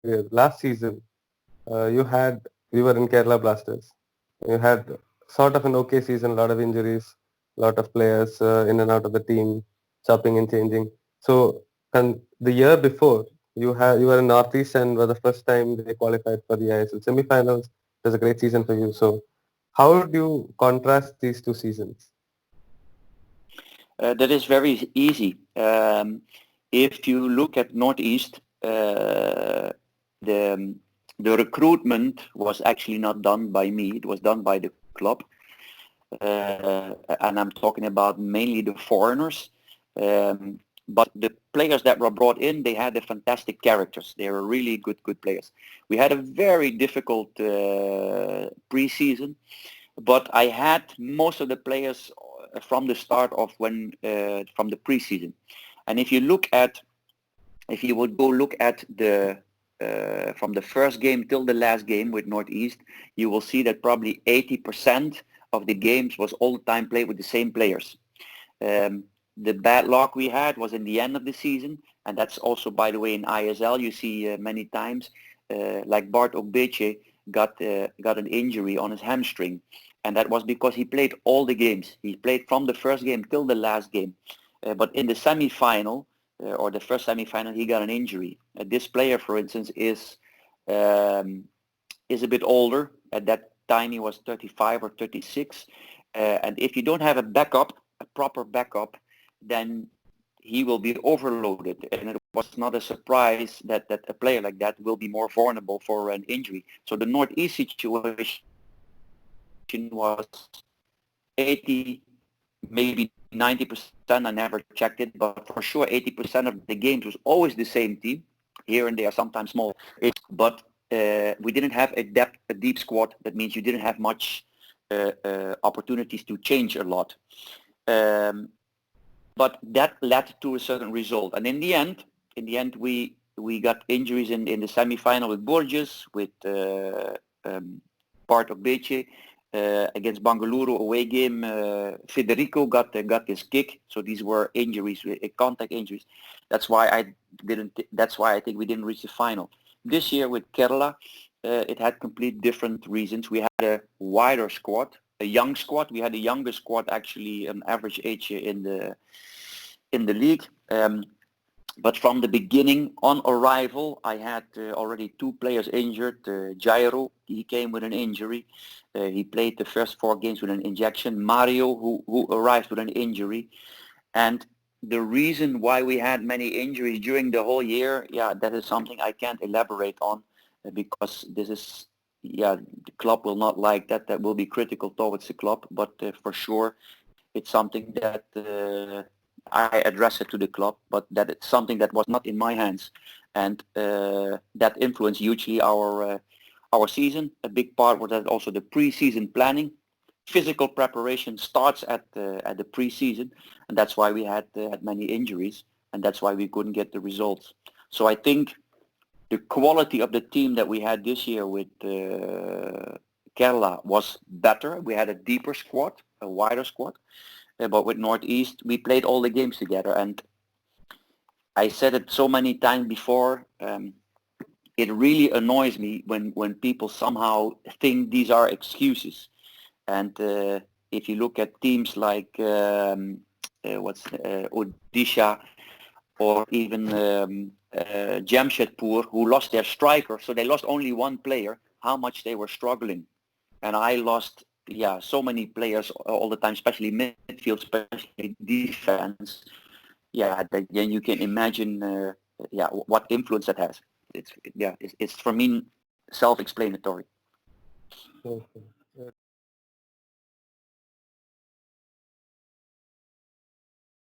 last season, we were in Kerala Blasters. You had sort of an okay season, a lot of injuries, a lot of players in and out of the team, chopping and changing. So, and the year before, you were in Northeast and were the first time they qualified for the ISL semi-finals. It was a great season for you. So, how would you contrast these two seasons? That is very easy. If you look at Northeast, the the recruitment was actually not done by me. It was done by the club, and I'm talking about mainly the foreigners. But the players that were brought in, they had the fantastic characters. They were really good players. We had a very difficult preseason, but I had most of the players from the start of from the preseason. And if you would go look at the from the first game till the last game with Northeast, you will see that probably 80% of the games was all the time played with the same players. The bad luck we had was in the end of the season, and that's also, by the way, in ISL you see many times, like Bart Ogbeche got an injury on his hamstring, and that was because he played all the games. He played from the first game till the last game, but in the semi-final or the first semi-final, he got an injury. This player, for instance, is a bit older. At that time, he was 35 or 36, and if you don't have a proper backup, then he will be overloaded, and it was not a surprise that a player like that will be more vulnerable for an injury. So the Northeast situation was 80, maybe 90%. I never checked it, but for sure 80% of the games was always the same team. Here and there, sometimes small, but we didn't have a deep squad. That means you didn't have much opportunities to change a lot. But that led to a certain result. And in the end, we got injuries in the semi-final with Borges, with Bart Ogbeche. Against Bangalore away game, Federico got his kick. So these were injuries, contact injuries. That's why I think we didn't reach the final. This year with Kerala, it had complete different reasons. We had a wider squad, a young squad. We had the youngest squad actually, an average age in the league. But from the beginning, on arrival, I had already two players injured. Jairo, he came with an injury. He played the first 4 games with an injection. Mario, who arrived with an injury. And the reason why we had many injuries during the whole year, that is something I can't elaborate on because this is, the club will not like that. That will be critical towards the club. But for sure, it's something that I address it to the club, but that it's something that was not in my hands, and that influenced hugely our season. A big part was that also the pre-season planning. Physical preparation starts at the pre-season, and that's why we had many injuries, and that's why we couldn't get the results. So I think the quality of the team that we had this year with Kerala was better. We had a deeper squad, a wider squad. But with Northeast, we played all the games together, and I said it so many times before. It really annoys me when people somehow think these are excuses. And if you look at teams like Odisha or even Jamshedpur, who lost their striker, so they lost only one player, how much they were struggling. And I lost so many players all the time, especially midfield, especially defense. Then you can imagine what influence that has. It's for me self-explanatory. Okay.